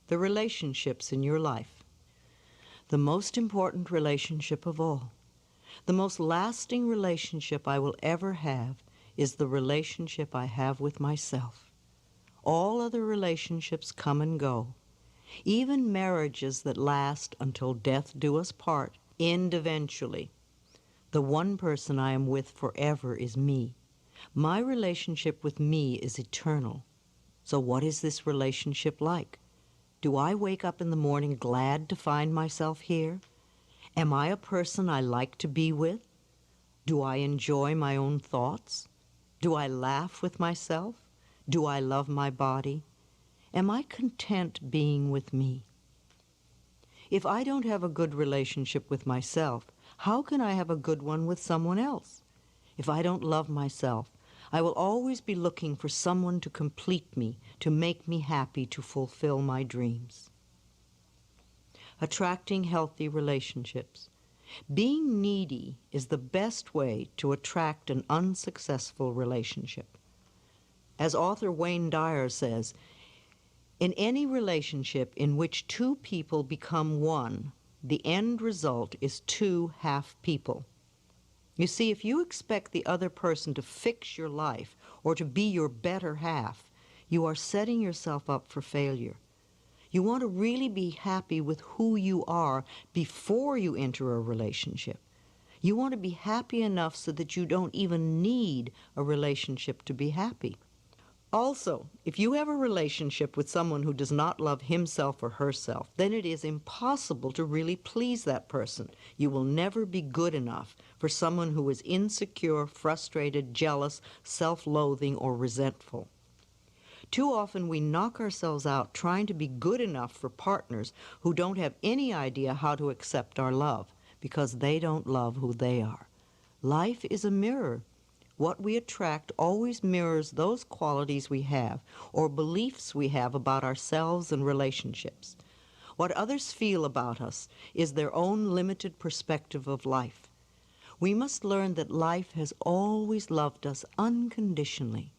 the relationships in your life. The most important relationship of all, the most lasting relationship I will ever have, is the relationship I have with myself. All other relationships come and go. Even marriages that last until death do us part end eventually. The one person I am with forever is me. My relationship with me is eternal. So what is this relationship like? Do I wake up in the morning glad to find myself here? Am I a person I like to be with? Do I enjoy my own thoughts? Do I laugh with myself? Do I love my body? Am I content being with me? If I don't have a good relationship with myself, how can I have a good one with someone else? If I don't love myself, I will always be looking for someone to complete me, to make me happy, to fulfill my dreams. Attracting healthy relationships. Being needy is the best way to attract an unsuccessful relationship. As author Wayne Dyer says, in any relationship in which two people become one, the end result is two half people. You see, if you expect the other person to fix your life or to be your better half, you are setting yourself up for failure. You want to really be happy with who you are before you enter a relationship. You want to be happy enough so that you don't even need a relationship to be happy. Also, if you have a relationship with someone who does not love himself or herself, then it is impossible to really please that person. You will never be good enough for someone who is insecure, frustrated, jealous, self-loathing, or resentful. Too often we knock ourselves out trying to be good enough for partners who don't have any idea how to accept our love because they don't love who they are. Life is a mirror. What we attract always mirrors those qualities we have or beliefs we have about ourselves and relationships. What others feel about us is their own limited perspective of life. We must learn that life has always loved us unconditionally.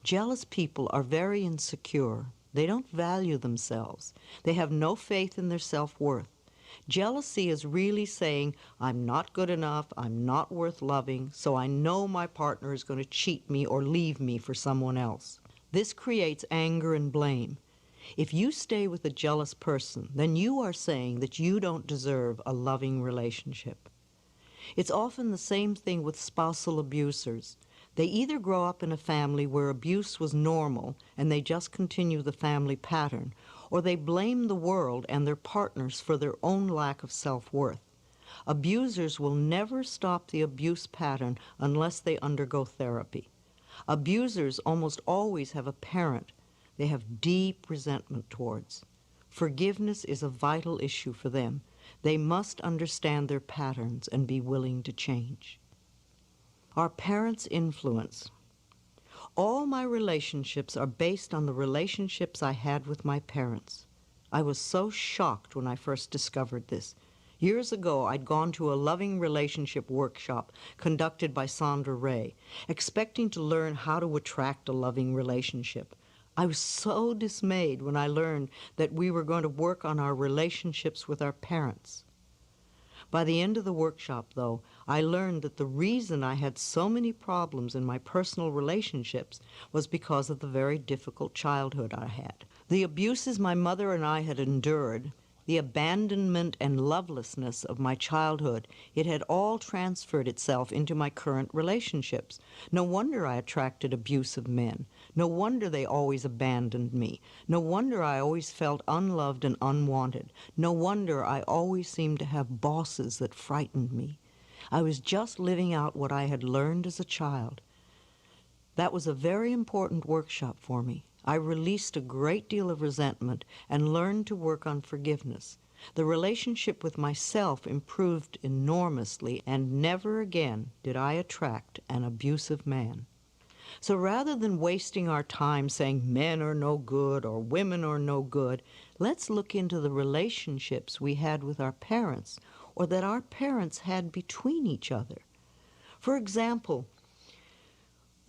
Jealous people are very insecure. They don't value themselves. They have no faith in their self-worth. Jealousy is really saying, I'm not good enough, I'm not worth loving, so I know my partner is going to cheat me or leave me for someone else. This creates anger and blame. If you stay with a jealous person, then you are saying that you don't deserve a loving relationship. It's often the same thing with spousal abusers. They either grow up in a family where abuse was normal and they just continue the family pattern, or they blame the world and their partners for their own lack of self-worth. Abusers will never stop the abuse pattern unless they undergo therapy. Abusers almost always have a parent they have deep resentment towards. Forgiveness is a vital issue for them. They must understand their patterns and be willing to change. Our parents' influence. All my relationships are based on the relationships I had with my parents. I was so shocked when I first discovered this. Years ago, I'd gone to a loving relationship workshop conducted by Sandra Ray, expecting to learn how to attract a loving relationship. I was so dismayed when I learned that we were going to work on our relationships with our parents. By the end of the workshop, though, I learned that the reason I had so many problems in my personal relationships was because of the very difficult childhood I had. The abuses my mother and I had endured, the abandonment and lovelessness of my childhood, it had all transferred itself into my current relationships. No wonder I attracted abusive men. No wonder they always abandoned me. No wonder I always felt unloved and unwanted. No wonder I always seemed to have bosses that frightened me. I was just living out what I had learned as a child. That was a very important workshop for me. I released a great deal of resentment and learned to work on forgiveness. The relationship with myself improved enormously, and never again did I attract an abusive man. So rather than wasting our time saying men are no good or women are no good, let's look into the relationships we had with our parents or that our parents had between each other. For example,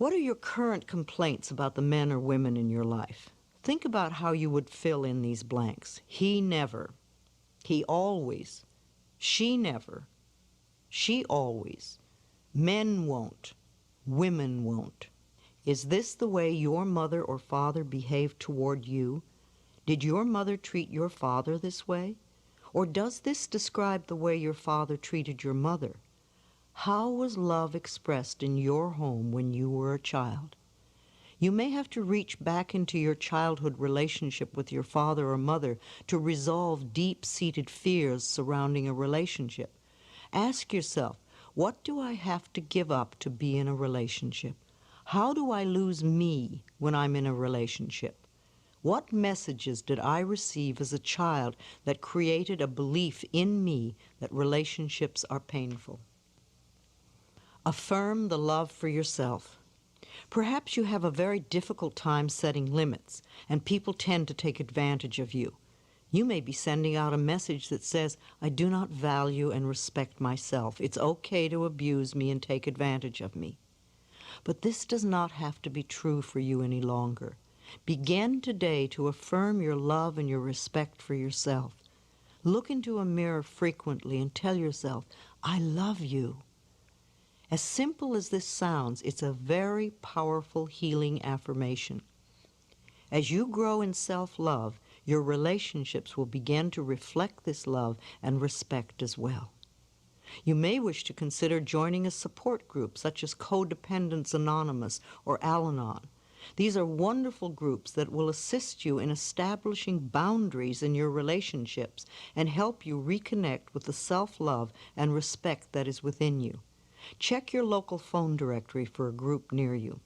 what are your current complaints about the men or women in your life? Think about how you would fill in these blanks. He never. He always. She never. She always. Men won't. Women won't. Is this the way your mother or father behaved toward you? Did your mother treat your father this way? Or does this describe the way your father treated your mother? How was love expressed in your home when you were a child? You may have to reach back into your childhood relationship with your father or mother to resolve deep-seated fears surrounding a relationship. Ask yourself, what do I have to give up to be in a relationship? How do I lose me when I'm in a relationship? What messages did I receive as a child that created a belief in me that relationships are painful? Affirm the love for yourself. Perhaps you have a very difficult time setting limits, and people tend to take advantage of you. You may be sending out a message that says, I do not value and respect myself. It's okay to abuse me and take advantage of me. But this does not have to be true for you any longer. Begin today to affirm your love and your respect for yourself. Look into a mirror frequently and tell yourself, I love you. As simple as this sounds, it's a very powerful healing affirmation. As you grow in self-love, your relationships will begin to reflect this love and respect as well. You may wish to consider joining a support group such as Codependence Anonymous or Al-Anon. These are wonderful groups that will assist you in establishing boundaries in your relationships and help you reconnect with the self-love and respect that is within you. Check your local phone directory for a group near you.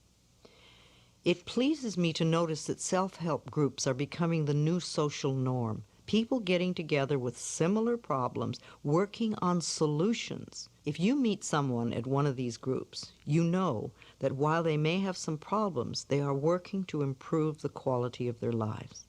It pleases me to notice that self-help groups are becoming the new social norm. People getting together with similar problems, working on solutions. If you meet someone at one of these groups, you know that while they may have some problems, they are working to improve the quality of their lives.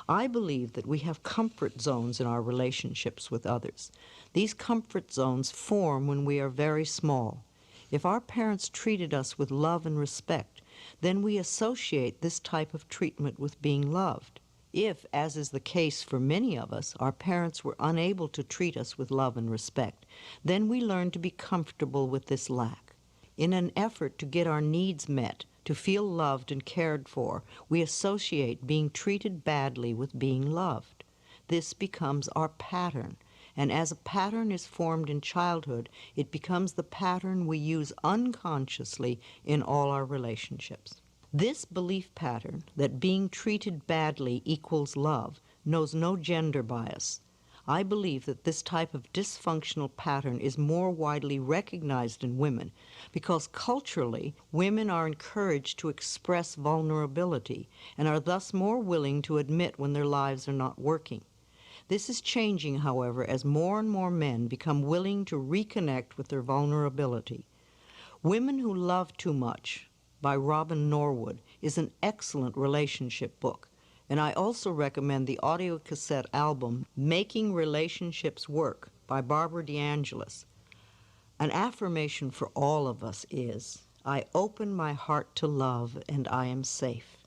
I believe that we have comfort zones in our relationships with others. These comfort zones form when we are very small. If our parents treated us with love and respect, then we associate this type of treatment with being loved. If, as is the case for many of us, our parents were unable to treat us with love and respect, then we learn to be comfortable with this lack. In an effort to get our needs met, to feel loved and cared for, we associate being treated badly with being loved. This becomes our pattern, and as a pattern is formed in childhood, it becomes the pattern we use unconsciously in all our relationships. This belief pattern that being treated badly equals love knows no gender bias. I believe that this type of dysfunctional pattern is more widely recognized in women because culturally, women are encouraged to express vulnerability and are thus more willing to admit when their lives are not working. This is changing, however, as more and more men become willing to reconnect with their vulnerability. Women Who Love Too Much by Robin Norwood is an excellent relationship book, and I also recommend the audio cassette album Making Relationships Work by Barbara DeAngelis. An affirmation for all of us is, I open my heart to love and I am safe.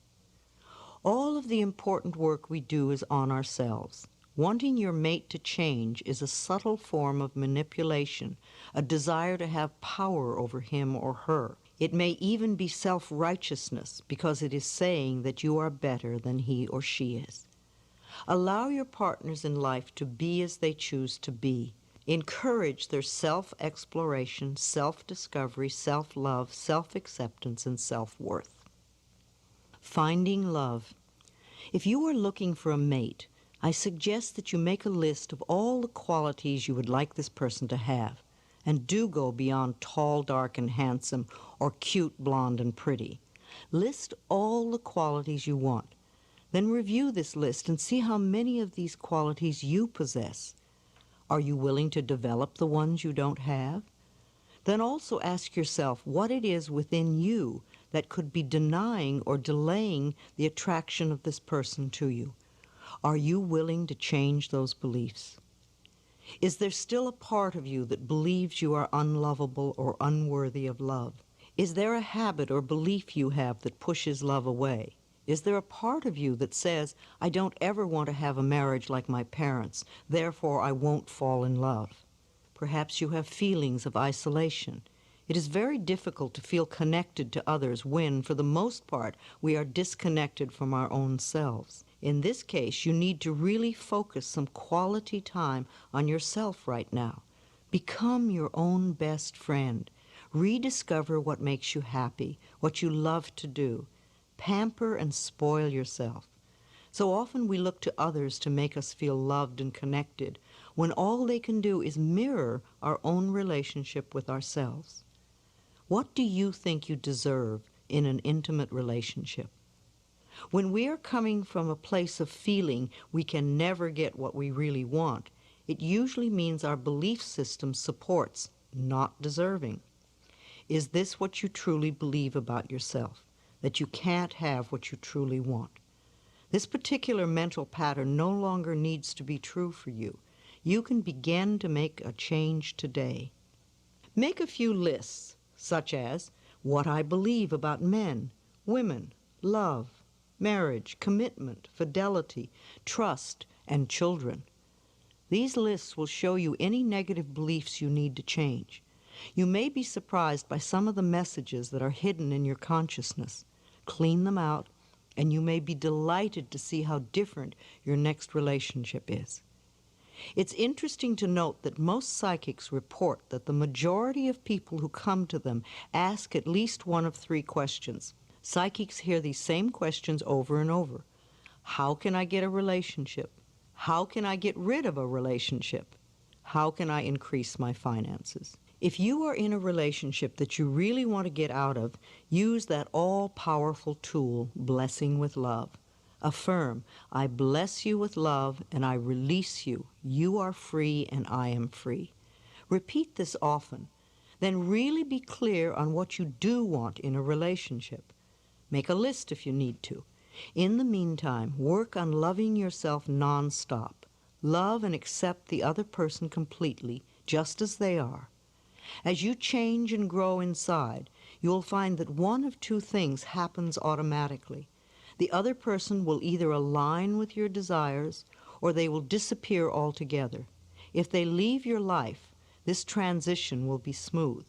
All of the important work we do is on ourselves. Wanting your mate to change is a subtle form of manipulation, a desire to have power over him or her. It may even be self-righteousness because it is saying that you are better than he or she is. Allow your partners in life to be as they choose to be. Encourage their self-exploration, self-discovery, self-love, self-acceptance, and self-worth. Finding love. If you are looking for a mate, I suggest that you make a list of all the qualities you would like this person to have, and do go beyond tall, dark, and handsome, or cute, blonde, and pretty. List all the qualities you want. Then review this list and see how many of these qualities you possess. Are you willing to develop the ones you don't have? Then also ask yourself what it is within you that could be denying or delaying the attraction of this person to you. Are you willing to change those beliefs? Is there still a part of you that believes you are unlovable or unworthy of love? Is there a habit or belief you have that pushes love away? Is there a part of you that says, I don't ever want to have a marriage like my parents, therefore I won't fall in love? Perhaps you have feelings of isolation. It is very difficult to feel connected to others when, for the most part, we are disconnected from our own selves. In this case, you need to really focus some quality time on yourself right now. Become your own best friend. Rediscover what makes you happy, what you love to do. Pamper and spoil yourself. So often we look to others to make us feel loved and connected, when all they can do is mirror our own relationship with ourselves. What do you think you deserve in an intimate relationship? When we are coming from a place of feeling we can never get what we really want, it usually means our belief system supports not deserving. Is this what you truly believe about yourself? That you can't have what you truly want? This particular mental pattern no longer needs to be true for you. You can begin to make a change today. Make a few lists, such as what I believe about men, women, love, marriage, commitment, fidelity, trust, and children. These lists will show you any negative beliefs you need to change. You may be surprised by some of the messages that are hidden in your consciousness. Clean them out, and you may be delighted to see how different your next relationship is. It's interesting to note that most psychics report that the majority of people who come to them ask at least one of three questions. Psychics hear these same questions over and over. How can I get a relationship? How can I get rid of a relationship? How can I increase my finances? If you are in a relationship that you really want to get out of, use that all-powerful tool, blessing with love. Affirm, I bless you with love and I release you. You are free and I am free. Repeat this often. Then really be clear on what you do want in a relationship. Make a list if you need to. In the meantime, work on loving yourself non-stop. Love and accept the other person completely, just as they are. As you change and grow inside, you will find that one of two things happens automatically. The other person will either align with your desires or they will disappear altogether. If they leave your life, this transition will be smooth.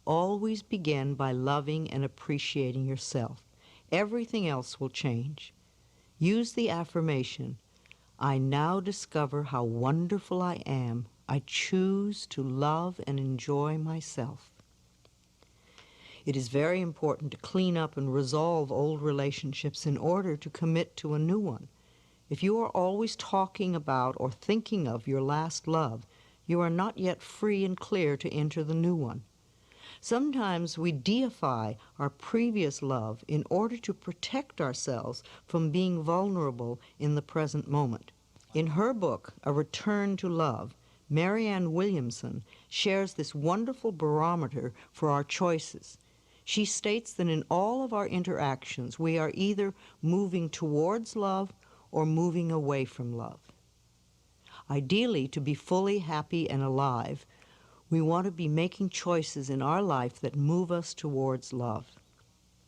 Always begin by loving and appreciating yourself. Everything else will change. Use the affirmation, I now discover how wonderful I am. I choose to love and enjoy myself. It is very important to clean up and resolve old relationships in order to commit to a new one. If you are always talking about or thinking of your last love, you are not yet free and clear to enter the new one. Sometimes we deify our previous love in order to protect ourselves from being vulnerable in the present moment. In her book, A Return to Love, Marianne Williamson shares this wonderful barometer for our choices. She states that in all of our interactions, we are either moving towards love or moving away from love. Ideally, to be fully happy and alive, we want to be making choices in our life that move us towards love.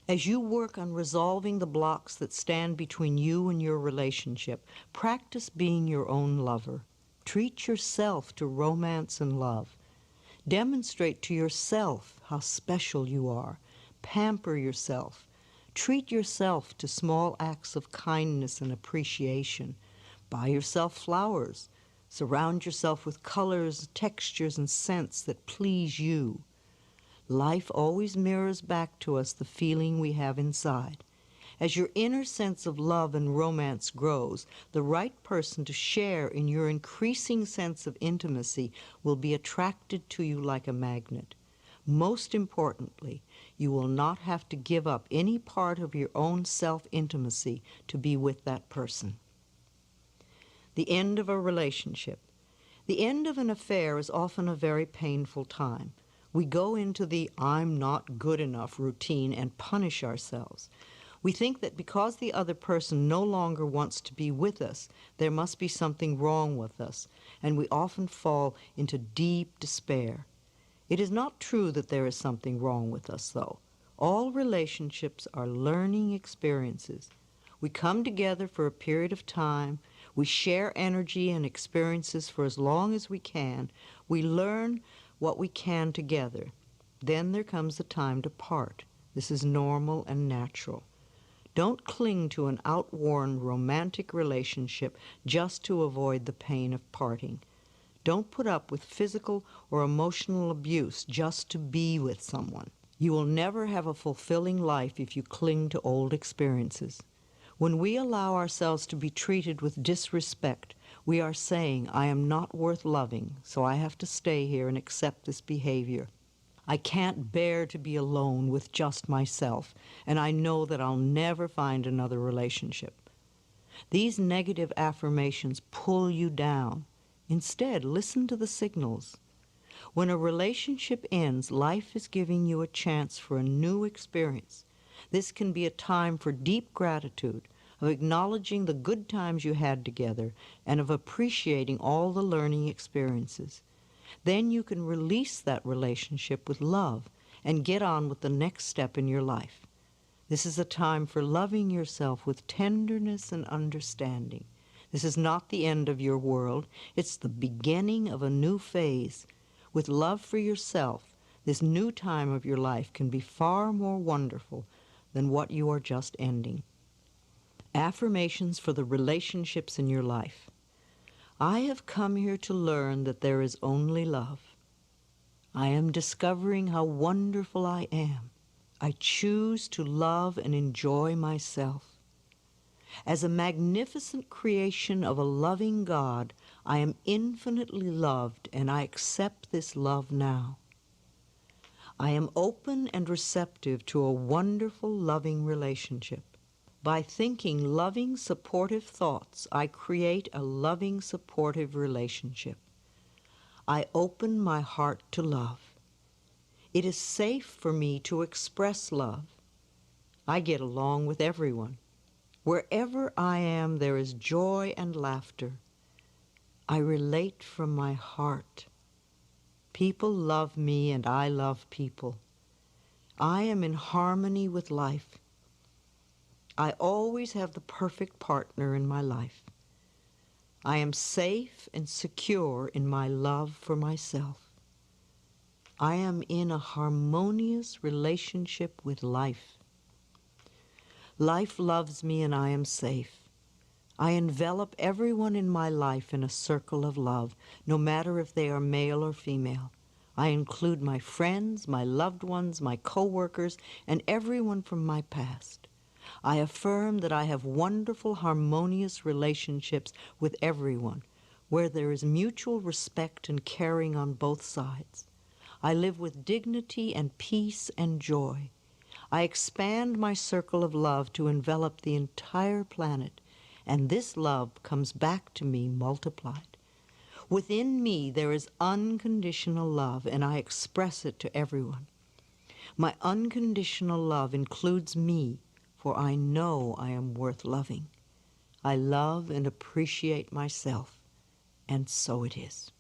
As you work on resolving the blocks that stand between you and your relationship, practice being your own lover. Treat yourself to romance and love. Demonstrate to yourself how special you are. Pamper yourself. Treat yourself to small acts of kindness and appreciation. Buy yourself flowers. Surround yourself with colors, textures, and scents that please you. Life always mirrors back to us the feeling we have inside. As your inner sense of love and romance grows, the right person to share in your increasing sense of intimacy will be attracted to you like a magnet. Most importantly, you will not have to give up any part of your own self-intimacy to be with that person. The end of a relationship. The end of an affair is often a very painful time. We go into the I'm not good enough routine and punish ourselves. We think that because the other person no longer wants to be with us, there must be something wrong with us, and we often fall into deep despair. It is not true that there is something wrong with us, though. All relationships are learning experiences. We come together for a period of time. We share energy and experiences for as long as we can. We learn what we can together. Then there comes the time to part. This is normal and natural. Don't cling to an outworn romantic relationship just to avoid the pain of parting. Don't put up with physical or emotional abuse just to be with someone. You will never have a fulfilling life if you cling to old experiences. When we allow ourselves to be treated with disrespect, we are saying, I am not worth loving, so I have to stay here and accept this behavior. I can't bear to be alone with just myself, and I know that I'll never find another relationship. These negative affirmations pull you down. Instead, listen to the signals. When a relationship ends, life is giving you a chance for a new experience. This can be a time for deep gratitude, of acknowledging the good times you had together, and of appreciating all the learning experiences. Then you can release that relationship with love and get on with the next step in your life. This is a time for loving yourself with tenderness and understanding. This is not the end of your world. It's the beginning of a new phase. With love for yourself, this new time of your life can be far more wonderful than what you are just ending. Affirmations for the relationships in your life. I have come here to learn that there is only love. I am discovering how wonderful I am. I choose to love and enjoy myself. As a magnificent creation of a loving God, I am infinitely loved, and I accept this love now. I am open and receptive to a wonderful, loving relationship. By thinking loving, supportive thoughts, I create a loving, supportive relationship. I open my heart to love. It is safe for me to express love. I get along with everyone. Wherever I am, there is joy and laughter. I relate from my heart. People love me and I love people. I am in harmony with life. I always have the perfect partner in my life. I am safe and secure in my love for myself. I am in a harmonious relationship with life. Life loves me and I am safe. I envelop everyone in my life in a circle of love, no matter if they are male or female. I include my friends, my loved ones, my co-workers, and everyone from my past. I affirm that I have wonderful, harmonious relationships with everyone, where there is mutual respect and caring on both sides. I live with dignity and peace and joy. I expand my circle of love to envelop the entire planet, and this love comes back to me multiplied. Within me there is unconditional love, and I express it to everyone. My unconditional love includes me, for I know I am worth loving. I love and appreciate myself, and so it is.